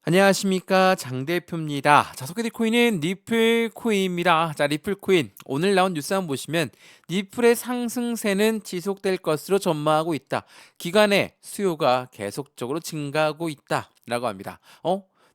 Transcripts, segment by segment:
안녕하십니까, 장 대표입니다. 자, 소개될 코인은 리플 코인입니다. 자, 리플 코인 오늘 나온 뉴스 한번 보시면 리플의 상승세는 지속될 것으로 전망하고 있다. 기간에 수요가 계속적으로 증가하고 있다라고 합니다.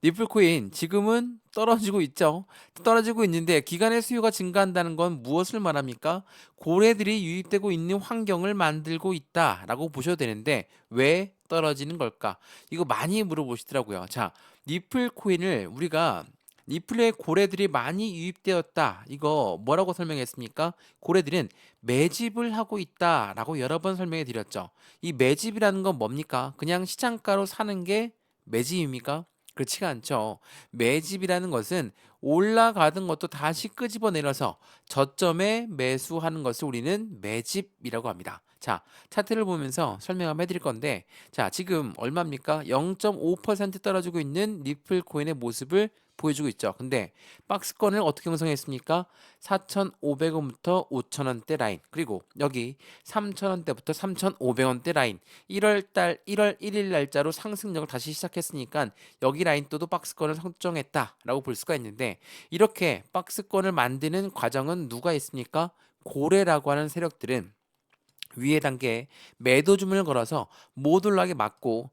리플 코인 지금은 떨어지고 있죠. 떨어지고 있는데 기간의 수요가 증가한다는 건 무엇을 말합니까? 고래들이 유입되고 있는 환경을 만들고 있다라고 보셔도 되는데 왜 떨어지는 걸까? 이거 많이 물어보시더라고요. 자, 리플 코인을 우리가 리플에 고래들이 많이 유입되었다. 이거 뭐라고 설명했습니까? 고래들은 매집을 하고 있다라고 여러 번 설명해 드렸죠. 이 매집이라는 건 뭡니까? 그냥 시장가로 사는 게 매집입니까? 그렇지가 않죠. 매집이라는 것은 올라가던 것도 다시 끄집어내려서 저점에 매수하는 것을 우리는 매집이라고 합니다. 자, 차트를 보면서 설명 한번 해드릴 건데, 자, 지금 얼마입니까? 0.5% 떨어지고 있는 리플 코인의 모습을 보여주고 있죠. 근데 박스권을 어떻게 형성했습니까? 4,500원부터 5,000원대 라인, 그리고 여기 3,000원대부터 3,500원대 라인, 1월 1일 날짜로 상승력을 다시 시작했으니까 여기 라인 또도 박스권을 설정했다라고 볼 수가 있는데, 이렇게 박스권을 만드는 과정은 누가 있습니까? 고래라고 하는 세력들은 위에 단계에 매도 주문을 걸어서 못 올라가게 막고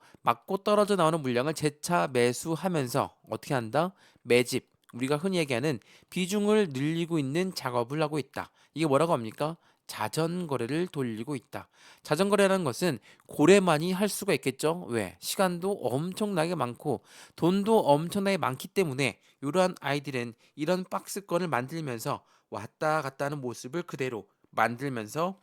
떨어져 나오는 물량을 재차 매수하면서 어떻게 한다? 매집. 우리가 흔히 얘기하는 비중을 늘리고 있는 작업을 하고 있다. 이게 뭐라고 합니까? 자전거래를 돌리고 있다. 자전거래라는 것은 고래만이 할 수가 있겠죠. 왜? 시간도 엄청나게 많고 돈도 엄청나게 많기 때문에 이러한 아이들은 이런 박스권을 만들면서 왔다 갔다 하는 모습을 그대로 만들면서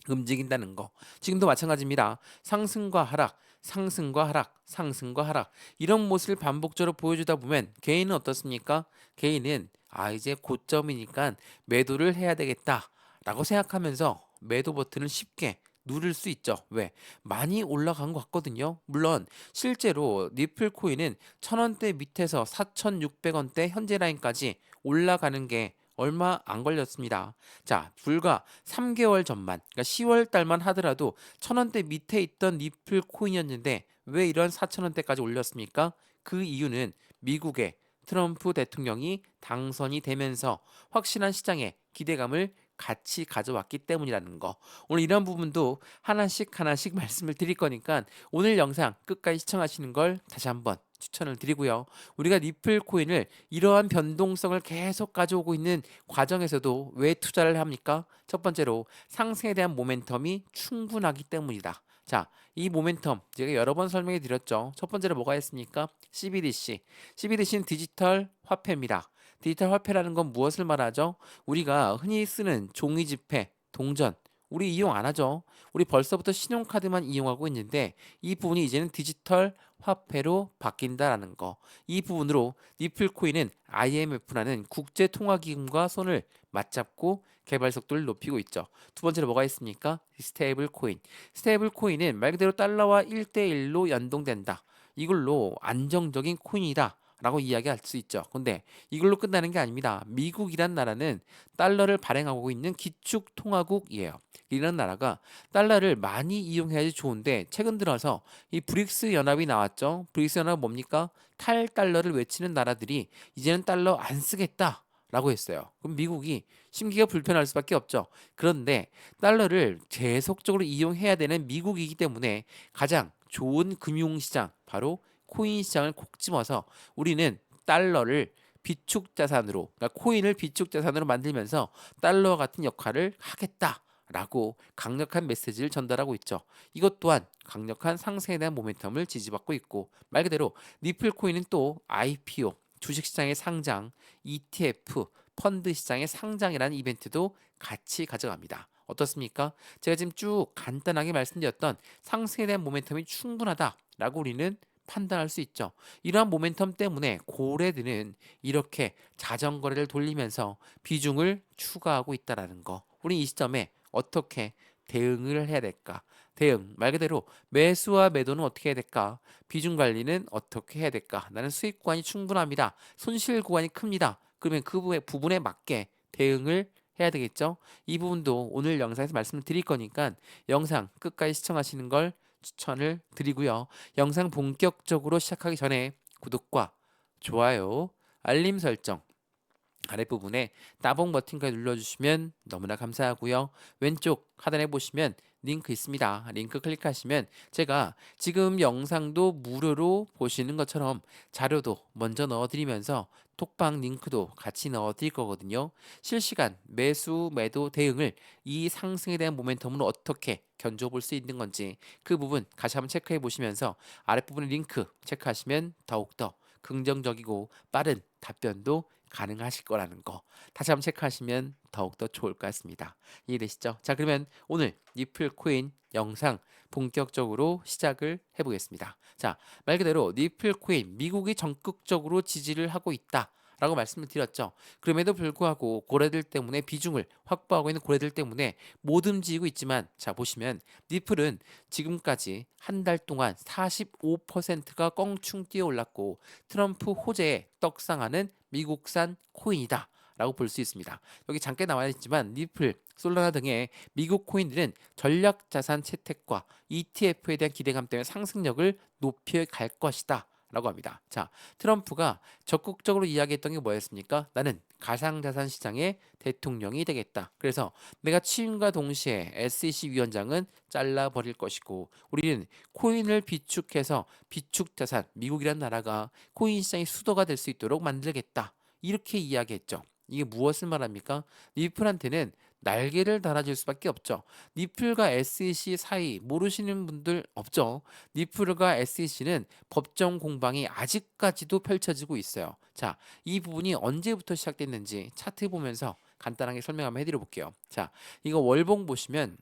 움직인다는 거. 지금도 마찬가지입니다. 상승과 하락, 상승과 하락, 상승과 하락. 이런 모습을 반복적으로 보여주다 보면 개인은 어떻습니까? 개인은 이제 고점이니까 매도를 해야 되겠다라고 생각하면서 매도 버튼을 쉽게 누를 수 있죠. 왜? 많이 올라간 것 같거든요. 물론 실제로 리플 코인은 1,000원대 밑에서 4,600원대 현재 라인까지 올라가는 게 얼마 안 걸렸습니다. 자, 불과 3개월 전만, 그러니까 10월 달만 하더라도 1,000원대 밑에 있던 리플 코인이었는데 왜 이런 4,000원대까지 올렸습니까? 그 이유는 미국의 트럼프 대통령이 당선이 되면서 확실한 시장에 기대감을 같이 가져왔기 때문이라는 거. 오늘 이런 부분도 하나씩 하나씩 말씀을 드릴 거니까 오늘 영상 끝까지 시청하시는 걸 다시 한번 추천을 드리고요. 우리가 리플 코인을 이러한 변동성을 계속 가져오고 있는 과정에서도 왜 투자를 합니까? 첫 번째로 상승에 대한 모멘텀이 충분하기 때문이다. 자, 이 모멘텀 제가 여러 번 설명해 드렸죠. 첫 번째로 뭐가 있습니까? CBDC. CBDC는 디지털 화폐입니다. 디지털 화폐라는 건 무엇을 말하죠? 우리가 흔히 쓰는 종이 지폐, 동전, 우리 이용 안 하죠. 우리 벌써부터 신용카드만 이용하고 있는데 이 부분이 이제는 디지털 화폐로 바뀐다라는 거. 이 부분으로 리플코인은 IMF라는 국제통화기금과 손을 맞잡고 개발 속도를 높이고 있죠. 두 번째로 뭐가 있습니까? 스테이블 코인. 스테이블 코인은 말 그대로 달러와 1대1로 연동된다. 이걸로 안정적인 코인이다. 라고 이야기할 수 있죠. 근데 이걸로 끝나는 게 아닙니다. 미국이란 나라는 달러를 발행하고 있는 기축통화국이에요. 이런 나라가 달러를 많이 이용해야지 좋은데 최근 들어서 이 브릭스 연합이 나왔죠. 브릭스 연합 뭡니까? 탈달러를 외치는 나라들이 이제는 달러 안 쓰겠다. 라고 했어요. 그럼 미국이 심기가 불편할 수밖에 없죠. 그런데 달러를 계속적으로 이용해야 되는 미국이기 때문에 가장 좋은 금융시장, 바로 코인 시장을 콕 집어서 우리는 달러를 비축 자산으로, 그러니까 코인을 비축 자산으로 만들면서 달러와 같은 역할을 하겠다라고 강력한 메시지를 전달하고 있죠. 이것 또한 강력한 상승에 대한 모멘텀을 지지받고 있고, 말 그대로 리플 코인은 또 IPO, 주식시장의 상장, ETF, 펀드 시장의 상장이라는 이벤트도 같이 가져갑니다. 어떻습니까? 제가 지금 쭉 간단하게 말씀드렸던 상승에 대한 모멘텀이 충분하다라고 우리는 판단할 수 있죠. 이러한 모멘텀 때문에 고래들은 이렇게 자전거래를 돌리면서 비중을 추가하고 있다라는 거. 우리 이 시점에 어떻게 대응을 해야 될까? 대응 말 그대로 매수와 매도는 어떻게 해야 될까? 비중 관리는 어떻게 해야 될까? 나는 수익 구간이 충분합니다. 손실 구간이 큽니다. 그러면 그 부분에 맞게 대응을 해야 되겠죠? 이 부분도 오늘 영상에서 말씀을 드릴 거니까 영상 끝까지 시청하시는 걸 추천을 드리고요. 영상 본격적으로 시작하기 전에 구독과 좋아요, 알림 설정 아랫부분에 따봉 버튼까지 눌러주시면 너무나 감사하고요. 왼쪽 하단에 보시면 링크 있습니다. 링크 클릭하시면 제가 지금 영상도 무료로 보시는 것처럼 자료도 먼저 넣어드리면서 톡방 링크도 같이 넣어드릴 거거든요. 실시간 매수, 매도 대응을 이 상승에 대한 모멘텀으로 어떻게 견줘볼 수 있는 건지 그 부분 다시 한번 체크해 보시면서 아랫부분에 링크 체크하시면 더욱더 긍정적이고 빠른 답변도 가능하실 거라는 거 다시 한번 체크하시면 더욱더 좋을 것 같습니다. 이해되시죠? 자, 그러면 오늘 니플 코인 영상 본격적으로 시작을 해보겠습니다. 자, 말 그대로 니플 코인 미국이 적극적으로 지지를 하고 있다. 라고 말씀을 드렸죠. 그럼에도 불구하고 고래들 때문에 비중을 확보하고 있는 고래들 때문에 못 움직이고 있지만 자 보시면 니플은 지금까지 한 달 동안 45%가 껑충 뛰어 올랐고 트럼프 호재에 떡상하는 미국산 코인이다. 라고 볼 수 있습니다. 여기 잠깐 나와 있지만 리플, 솔라나 등의 미국 코인들은 전략 자산 채택과 ETF에 대한 기대감 때문에 상승력을 높여 갈 것이다. 라고 합니다. 자, 트럼프가 적극적으로 이야기했던 게 뭐였습니까? 나는 가상자산 시장의 대통령이 되겠다. 그래서 내가 취임과 동시에 SEC 위원장은 잘라버릴 것이고 우리는 코인을 비축해서 비축자산, 미국이란 나라가 코인 시장의 수도가 될 수 있도록 만들겠다. 이렇게 이야기했죠. 이게 무엇을 말합니까? 리플한테는 날개를 달아줄 수밖에 없죠. 리플과 SEC 사이 모르시는 분들 없죠. 리플과 SEC는 법정 공방이 아직까지도 펼쳐지고 있어요. 자, 이 부분이 언제부터 시작됐는지 차트 보면서 간단하게 설명 한번 해드려 볼게요. 자, 이거 월봉 보시면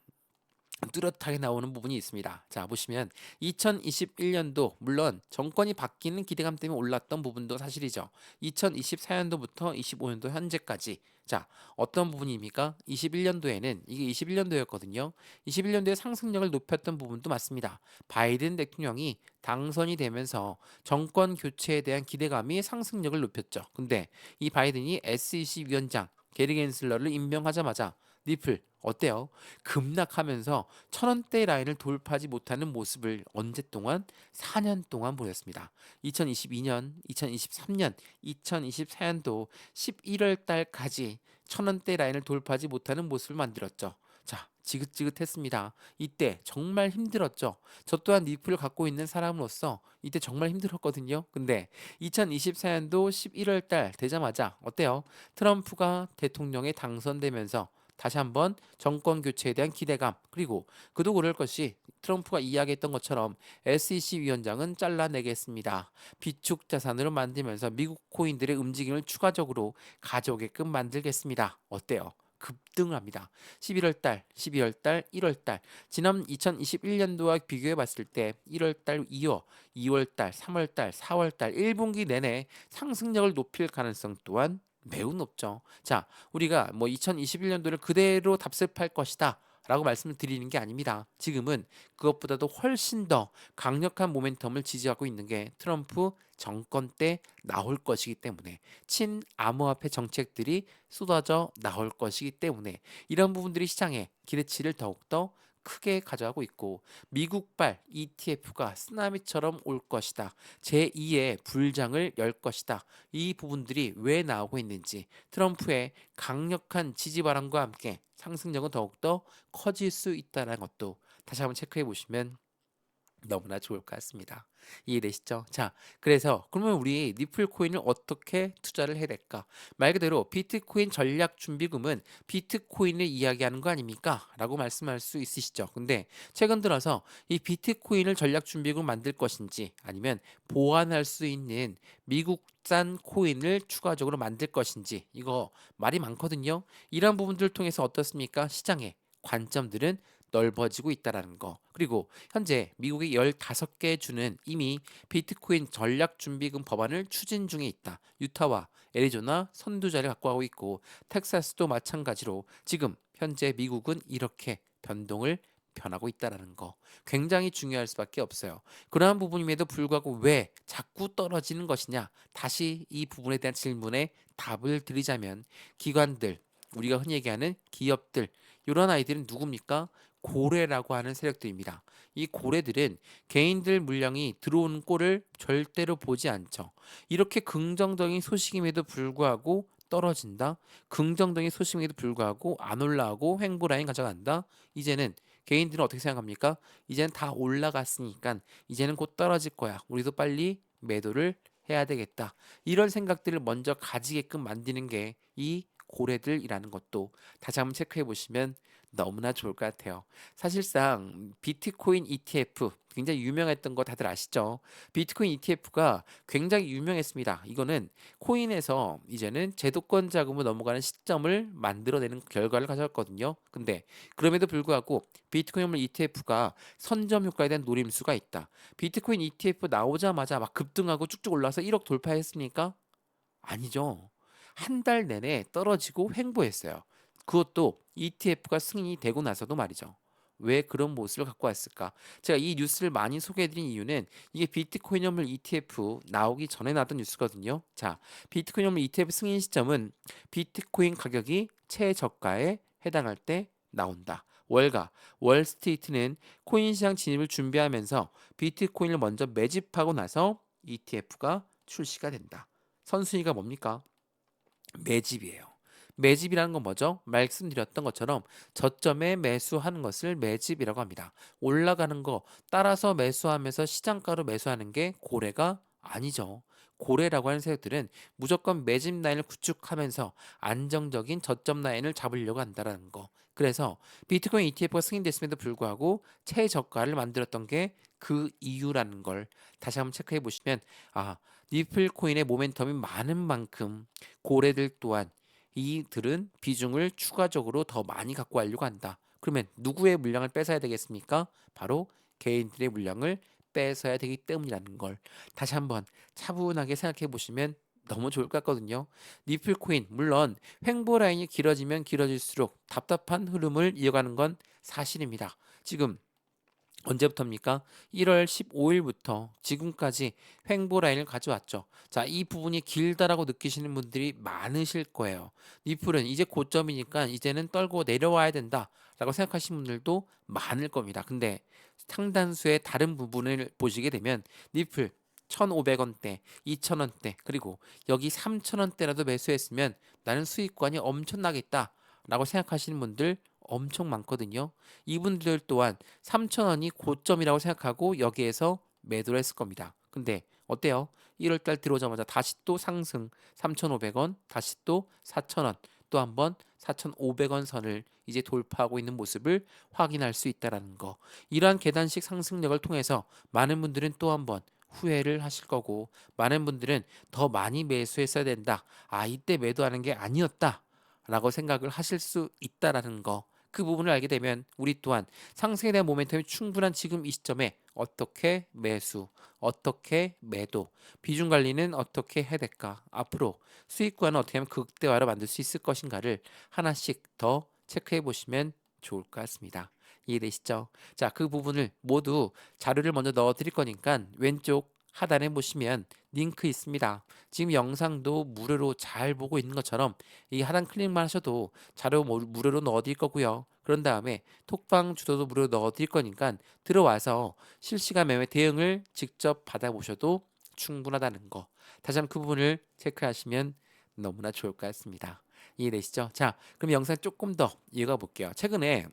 뚜렷하게 나오는 부분이 있습니다. 자, 보시면 2021년도 물론 정권이 바뀌는 기대감 때문에 올랐던 부분도 사실이죠. 2024년도부터 25년도 현재까지 자, 어떤 부분입니까? 21년도에는 이게 21년도였거든요. 21년도에 상승력을 높였던 부분도 맞습니다. 바이든 대통령이 당선이 되면서 정권 교체에 대한 기대감이 상승력을 높였죠. 근데 이 바이든이 SEC 위원장 게리 겐슬러를 임명하자마자 리플 어때요? 급락하면서 1,000원대 라인을 돌파하지 못하는 모습을 언제 동안? 4년 동안 보였습니다. 2022년, 2023년, 2024년도 11월 달까지 1,000원대 라인을 돌파하지 못하는 모습을 만들었죠. 자, 지긋지긋했습니다. 이때 정말 힘들었죠. 저 또한 리플을 갖고 있는 사람으로서 이때 정말 힘들었거든요. 근데 2024년도 11월 달 되자마자 어때요? 트럼프가 대통령에 당선되면서 다시 한번 정권 교체에 대한 기대감 그리고 그도 그럴 것이 트럼프가 이야기했던 것처럼 SEC 위원장은 잘라내겠습니다. 비축 자산으로 만들면서 미국 코인들의 움직임을 추가적으로 가져오게끔 만들겠습니다. 어때요? 급등을 합니다. 11월 달, 12월 달, 1월 달. 지난 2021년도와 비교해 봤을 때 1월 달 이어 2월 달, 3월 달, 4월 달 1분기 내내 상승력을 높일 가능성 또한 매우 높죠. 자, 우리가 뭐 2021년도를 그대로 답습할 것이다. 라고 말씀을 드리는 게 아닙니다. 지금은 그것보다도 훨씬 더 강력한 모멘텀을 지지하고 있는 게 트럼프 정권 때 나올 것이기 때문에 친암호화폐 정책들이 쏟아져 나올 것이기 때문에 이런 부분들이 시장에 기대치를 더욱더 크게 가져가고 있고 미국발 ETF가 쓰나미처럼 올 것이다. 제2의 불장을 열 것이다. 이 부분들이 왜 나오고 있는지 트럼프의 강력한 지지 바람과 함께 상승력은 더욱더 커질 수 있다는 것도 다시 한번 체크해 보시면 너무나 좋을 것 같습니다. 이해되시죠? 자, 그래서 그러면 우리 니플 코인을 어떻게 투자를 해야 될까? 말 그대로 비트코인 전략 준비금은 비트코인을 이야기하는 거 아닙니까? 라고 말씀할 수 있으시죠? 근데 최근 들어서 이 비트코인을 전략 준비금 만들 것인지 아니면 보완할 수 있는 미국산 코인을 추가적으로 만들 것인지 이거 말이 많거든요. 이런 부분들을 통해서 어떻습니까? 시장의 관점들은 넓어지고 있다라는 거. 그리고 현재 미국이 15개 주는 이미 비트코인 전략 준비금 법안을 추진 중에 있다. 유타와 애리조나 선두자를 갖고 가고 있고 텍사스도 마찬가지로 지금 현재 미국은 이렇게 변하고 있다라는 거. 굉장히 중요할 수밖에 없어요. 그러한 부분임에도 불구하고 왜 자꾸 떨어지는 것이냐? 다시 이 부분에 대한 질문에 답을 드리자면 기관들 우리가 흔히 얘기하는 기업들 이런 아이들은 누굽니까? 고래라고 하는 세력들입니다. 이 고래들은 개인들 물량이 들어오는 꼴을 절대로 보지 않죠. 이렇게 긍정적인 소식임에도 불구하고 떨어진다. 긍정적인 소식임에도 불구하고 안 올라가고 횡보 라인 가져간다. 이제는 개인들은 어떻게 생각합니까? 이제는 다 올라갔으니까 이제는 곧 떨어질 거야. 우리도 빨리 매도를 해야 되겠다. 이런 생각들을 먼저 가지게끔 만드는 게 이 고래들이라는 것도 다시 한번 체크해 보시면 너무나 좋을 것 같아요. 사실상 비트코인 ETF 굉장히 유명했던 거 다들 아시죠? 비트코인 ETF가 굉장히 유명했습니다. 이거는 코인에서 이제는 제도권 자금으로 넘어가는 시점을 만들어내는 결과를 가져왔거든요. 근데 그럼에도 불구하고 비트코인 ETF가 선점 효과에 대한 노림수가 있다. 비트코인 ETF 나오자마자 막 급등하고 쭉쭉 올라서 1억 돌파했습니까? 아니죠. 한 달 내내 떨어지고 횡보했어요. 그것도 ETF가 승인이 되고 나서도 말이죠. 왜 그런 모습을 갖고 왔을까? 제가 이 뉴스를 많이 소개해드린 이유는 이게 비트코인 현물 ETF 나오기 전에 나왔던 뉴스거든요. 자, 비트코인 현물 ETF 승인 시점은 비트코인 가격이 최저가에 해당할 때 나온다. 월가, 월스트리트는 코인 시장 진입을 준비하면서 비트코인을 먼저 매집하고 나서 ETF가 출시가 된다. 선순위가 뭡니까? 매집이에요. 매집이라는 건 뭐죠? 말씀드렸던 것처럼 저점에 매수하는 것을 매집이라고 합니다. 올라가는 거 따라서 매수하면서 시장가로 매수하는 게 고래가 아니죠. 고래라고 하는 세력들은 무조건 매집 라인을 구축하면서 안정적인 저점 라인을 잡으려고 한다는 거. 그래서 비트코인 ETF가 승인됐음에도 불구하고 최저가를 만들었던 게 그 이유라는 걸 다시 한번 체크해 보시면 리플 코인의 모멘텀이 많은 만큼 고래들 또한 이들은 비중을 추가적으로 더 많이 갖고 가려고 한다. 그러면 누구의 물량을 뺏어야 되겠습니까? 바로 개인들의 물량을 뺏어야 되기 때문이라는 걸 다시 한번 차분하게 생각해 보시면 너무 좋을 것 같거든요. 리플 코인 물론 횡보 라인이 길어지면 길어질수록 답답한 흐름을 이어가는 건 사실입니다. 지금 언제부터입니까? 1월 15일부터 지금까지 횡보 라인을 가져왔죠. 자, 이 부분이 길다라고 느끼시는 분들이 많으실 거예요. 리플은 이제 고점이니까 이제는 떨고 내려와야 된다라고 생각하시는 분들도 많을 겁니다. 근데 상당수의 다른 부분을 보시게 되면 리플 1,500원대, 2,000원대, 그리고 여기 3,000원대라도 매수했으면 나는 수익권이 엄청나겠다라고 생각하시는 분들 엄청 많거든요. 이분들 또한 3,000원이 고점이라고 생각하고 여기에서 매도를 했을 겁니다. 근데 어때요? 1월달 들어오자마자 다시 또 상승 3,500원, 다시 또 4,000원, 또 한번 4,500원 선을 이제 돌파하고 있는 모습을 확인할 수 있다는 거. 이러한 계단식 상승력을 통해서 많은 분들은 또 한번 후회를 하실 거고 많은 분들은 더 많이 매수했어야 된다. 이때 매도하는 게 아니었다. 라고 생각을 하실 수 있다라는 거. 그 부분을 알게 되면 우리 또한 상승에 대한 모멘텀이 충분한 지금 이 시점에 어떻게 매수, 어떻게 매도, 비중 관리는 어떻게 해야 될까, 앞으로 수익과는 어떻게 하면 극대화로 만들 수 있을 것인가를 하나씩 더 체크해 보시면 좋을 것 같습니다. 이해되시죠? 자, 그 부분을 모두 자료를 먼저 넣어 드릴 거니까 왼쪽 하단에 보시면 링크 있습니다. 지금 영상도 무료로 잘 보고 있는 것처럼 이 하단 클릭만 하셔도 자료 무료로 넣어 드릴 거고요. 그런 다음에 톡방 주소도 무료로 넣어 드릴 거니까 들어와서 실시간 매매 대응을 직접 받아보셔도 충분하다는 거. 다시 한번 그 부분을 체크하시면 너무나 좋을 것 같습니다. 이해되시죠? 자, 그럼 영상 조금 더 이어가 볼게요. 최근에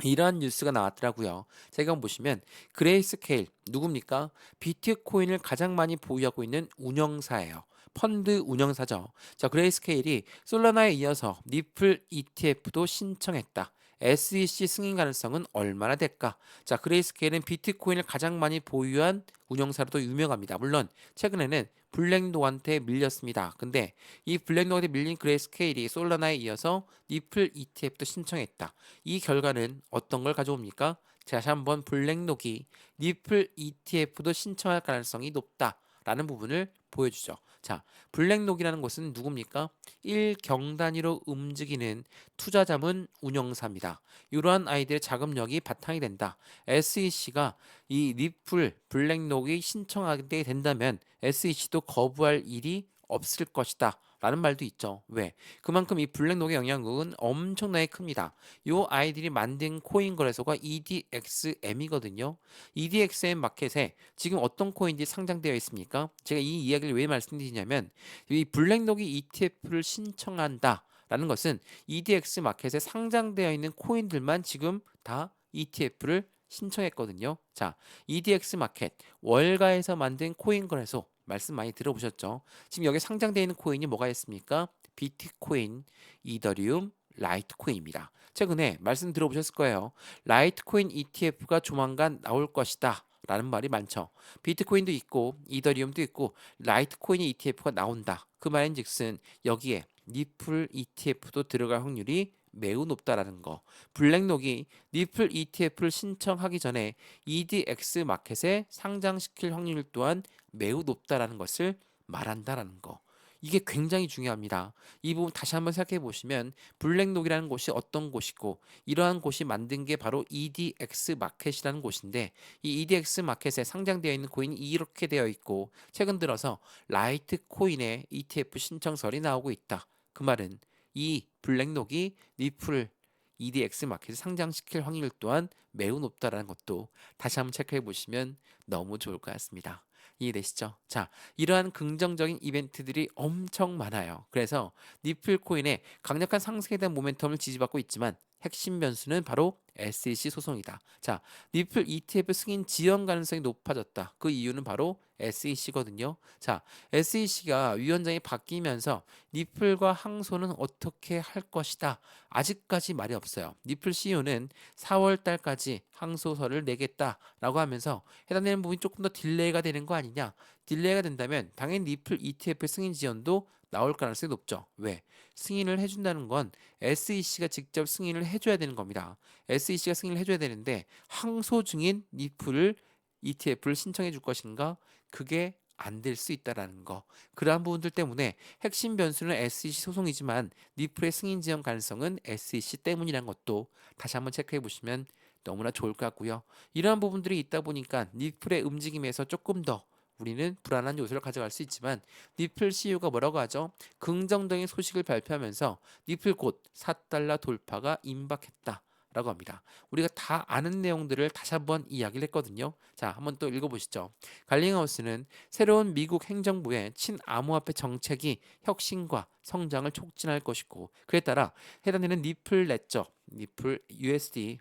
이러한 뉴스가 나왔더라고요. 제가 한번 보시면 그레이스케일 누굽니까? 비트코인을 가장 많이 보유하고 있는 운영사예요. 펀드 운영사죠. 자, 그레이스케일이 솔라나에 이어서 리플 ETF도 신청했다. SEC 승인 가능성은 얼마나 될까? 자, 그레이스케일은 비트코인을 가장 많이 보유한 운영사로도 유명합니다. 물론 최근에는 블랙록한테 밀렸습니다. 근데 이 블랙록한테 밀린 그레이스케일이 솔라나에 이어서 리플 ETF도 신청했다. 이 결과는 어떤 걸 가져옵니까? 다시 한번 블랙록이 리플 ETF도 신청할 가능성이 높다라는 부분을 보여주죠. 자, 블랙록이라는 곳은 누굽니까? 1경 단위로 움직이는 투자자문 운영사입니다. 이러한 아이들의 자금력이 바탕이 된다. SEC가 이 리플 블랙록이 신청하게 된다면 SEC도 거부할 일이 없을 것이다 라는 말도 있죠. 왜? 그만큼 이 블랙록의 영향력은 엄청나게 큽니다. 요 아이들이 만든 코인 거래소가 EDXM이거든요. EDXM 마켓에 지금 어떤 코인들이 상장되어 있습니까? 제가 이 이야기를 왜 말씀드리냐면 이 블랙록이 ETF를 신청한다. 라는 것은 EDX 마켓에 상장되어 있는 코인들만 지금 다 ETF를 신청했거든요. 자, EDX 마켓 월가에서 만든 코인 거래소 말씀 많이 들어보셨죠? 지금 여기 상장되어 있는 코인이 뭐가 있습니까? 비트코인, 이더리움, 라이트코인입니다. 최근에 말씀 들어보셨을 거예요. 라이트코인 ETF가 조만간 나올 것이다. 라는 말이 많죠. 비트코인도 있고 이더리움도 있고 라이트코인의 ETF가 나온다. 그 말인즉슨 여기에 니플 ETF도 들어갈 확률이 매우 높다라는 거. 블랙록이 니플 ETF를 신청하기 전에 EDX 마켓에 상장시킬 확률 또한 매우 높다라는 것을 말한다라는 거. 이게 굉장히 중요합니다. 이 부분 다시 한번 생각해 보시면 블랙록이라는 곳이 어떤 곳이고 이러한 곳이 만든 게 바로 EDX 마켓이라는 곳인데 이 EDX 마켓에 상장되어 있는 코인이 이렇게 되어 있고 최근 들어서 라이트 코인의 ETF 신청설이 나오고 있다. 그 말은 이 블랙록이 니플 EDX 마켓에 상장시킬 확률 또한 매우 높다라는 것도 다시 한번 체크해 보시면 너무 좋을 것 같습니다. 이해되시죠? 자, 이러한 긍정적인 이벤트들이 엄청 많아요. 그래서 니플 코인의 강력한 상승에 대한 모멘텀을 지지받고 있지만 핵심 변수는 바로 SEC 소송이다. 자, 니플 ETF 승인 지연 가능성이 높아졌다. 그 이유는 바로 SEC거든요. 자, SEC가 위원장이 바뀌면서 니플과 항소는 어떻게 할 것이다. 아직까지 말이 없어요. 니플 CEO는 4월 달까지 항소서를 내겠다라고 하면서 해당되는 부분이 조금 더 딜레이가 되는 거 아니냐? 딜레이가 된다면 당연히 니플 ETF 승인 지연도 나올 가능성이 높죠. 왜? 승인을 해준다는 건 SEC가 직접 승인을 해줘야 되는 겁니다. SEC가 승인을 해줘야 되는데 항소 중인 니플을 ETF를 신청해 줄 것인가? 그게 안 될 수 있다라는 거. 그러한 부분들 때문에 핵심 변수는 SEC 소송이지만 니플의 승인 지연 가능성은 SEC 때문이라는 것도 다시 한번 체크해 보시면 너무나 좋을 것 같고요. 이러한 부분들이 있다 보니까 니플의 움직임에서 조금 더 우리는 불안한 요소를 가져갈 수 있지만 니플 CEO가 뭐라고 하죠? 긍정적인 소식을 발표하면서 니플 곧 4달러 돌파가 임박했다. 라고 합니다. 우리가 다 아는 내용들을 다시 한번 이야기를 했거든요. 자, 한번 또 읽어보시죠. 갈링하우스는 새로운 미국 행정부의 친암호화폐 정책이 혁신과 성장을 촉진할 것이고 그에 따라 해당되는 니플 레저, 니플 USD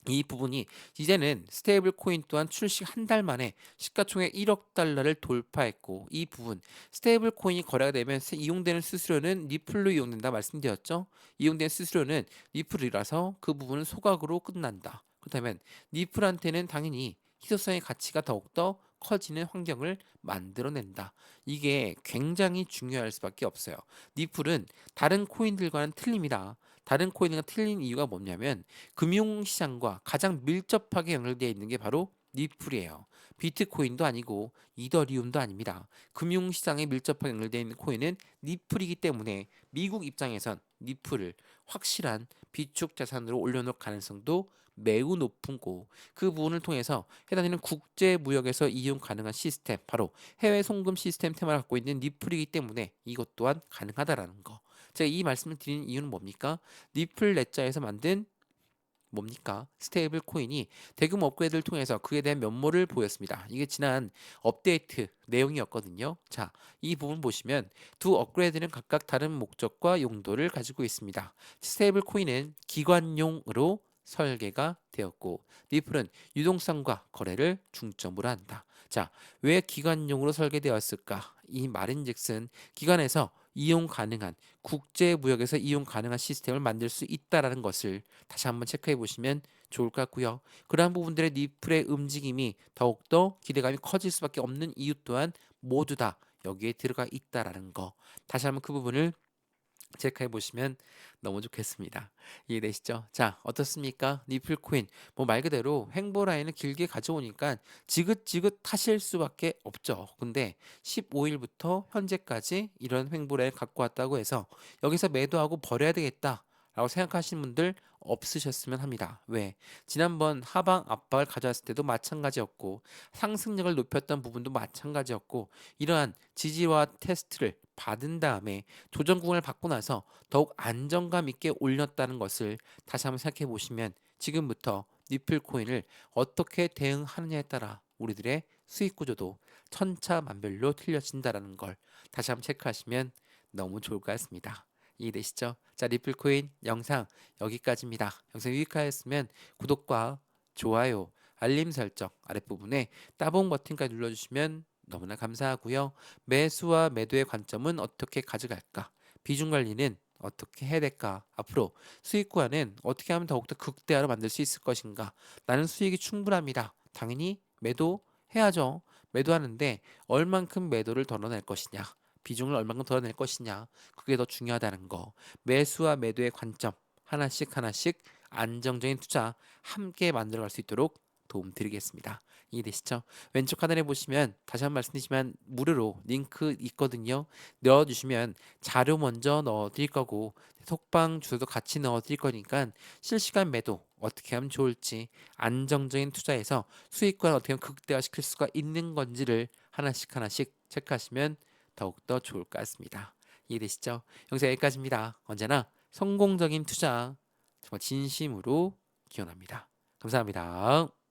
이 부분이 이제는 스테이블 코인 또한 출시 한 달 만에 시가총액 1억 달러를 돌파했고 이 부분 스테이블 코인이 거래가 되면 이용되는 수수료는 리플로 이용된다 말씀드렸죠. 이용된 수수료는 리플이라서 그 부분은 소각으로 끝난다. 그렇다면 리플한테는 당연히 희소성의 가치가 더욱더 커지는 환경을 만들어낸다. 이게 굉장히 중요할 수밖에 없어요. 니플은 다른 코인들과는 틀립니다. 다른 코인과 틀린 이유가 뭐냐면 금융시장과 가장 밀접하게 연결되어 있는 게 바로 니플이에요. 비트코인도 아니고 이더리움도 아닙니다. 금융시장에 밀접하게 연결되어 있는 코인은 니플이기 때문에 미국 입장에선 니플을 확실한 비축 자산으로 올려놓을 가능성도 매우 높은 고 그 부분을 통해서 해당되는 국제 무역에서 이용 가능한 시스템 바로 해외 송금 시스템 테마를 갖고 있는 니플이기 때문에 이것 또한 가능하다라는 거. 제가 이 말씀을 드리는 이유는 뭡니까? 니플 넷자에서 만든 뭡니까? 스테이블 코인이 대규모 업그레이드를 통해서 그에 대한 면모를 보였습니다. 이게 지난 업데이트 내용이었거든요. 자, 이 부분 보시면 두 업그레이드는 각각 다른 목적과 용도를 가지고 있습니다. 스테이블 코인은 기관용으로 설계가 되었고 리플은 유동성과 거래를 중점으로 한다. 자, 왜 기관용으로 설계되었을까? 이 말인즉슨 기관에서 이용 가능한 국제 무역에서 이용 가능한 시스템을 만들 수 있다라는 것을 다시 한번 체크해 보시면 좋을 것 같고요. 그러한 부분들의 니플의 움직임이 더욱더 기대감이 커질 수밖에 없는 이유 또한 모두 다 여기에 들어가 있다라는 거. 다시 한번 그 부분을 체크해 보시면 너무 좋겠습니다. 이해되시죠? 자, 어떻습니까? 니플 코인. 뭐 말 그대로 횡보 라인을 길게 가져오니까 지긋지긋 하실 수밖에 없죠. 근데 15일부터 현재까지 이런 횡보 라인 갖고 왔다고 해서 여기서 매도하고 버려야 되겠다. 라고 생각하시는 분들 없으셨으면 합니다. 왜? 지난번 하방 압박을 가져왔을 때도 마찬가지였고 상승력을 높였던 부분도 마찬가지였고 이러한 지지와 테스트를 받은 다음에 조정 구간을 받고 나서 더욱 안정감 있게 올렸다는 것을 다시 한번 생각해 보시면 지금부터 니플 코인을 어떻게 대응하느냐에 따라 우리들의 수익 구조도 천차만별로 틀려진다라는 걸 다시 한번 체크하시면 너무 좋을 것 같습니다. 이해되시죠? 자, 리플코인 영상 여기까지입니다. 영상 유익하였으면 구독과 좋아요, 알림 설정 아랫부분에 따봉 버튼까지 눌러주시면 너무나 감사하고요. 매수와 매도의 관점은 어떻게 가져갈까? 비중 관리는 어떻게 해야 될까? 앞으로 수익 구간은 어떻게 하면 더욱더 극대화로 만들 수 있을 것인가? 나는 수익이 충분합니다. 당연히 매도해야죠. 매도하는데 얼만큼 매도를 덜어낼 것이냐? 비중을 얼만큼 덜어낼 것이냐? 그게 더 중요하다는 거. 매수와 매도의 관점 하나씩 하나씩 안정적인 투자 함께 만들어갈 수 있도록 도움 드리겠습니다. 이해되시죠? 왼쪽 하단에 보시면 다시 한 번 말씀드리지만 무료로 링크 있거든요. 넣어주시면 자료 먼저 넣어드릴 거고 톡방 주소도 같이 넣어드릴 거니까 실시간 매도 어떻게 하면 좋을지 안정적인 투자에서 수익과 어떻게 하면 극대화시킬 수가 있는 건지를 하나씩 하나씩 체크하시면 더욱더 좋을 것 같습니다. 이해되시죠? 영상 여기까지입니다. 언제나 성공적인 투자 정말 진심으로 기원합니다. 감사합니다.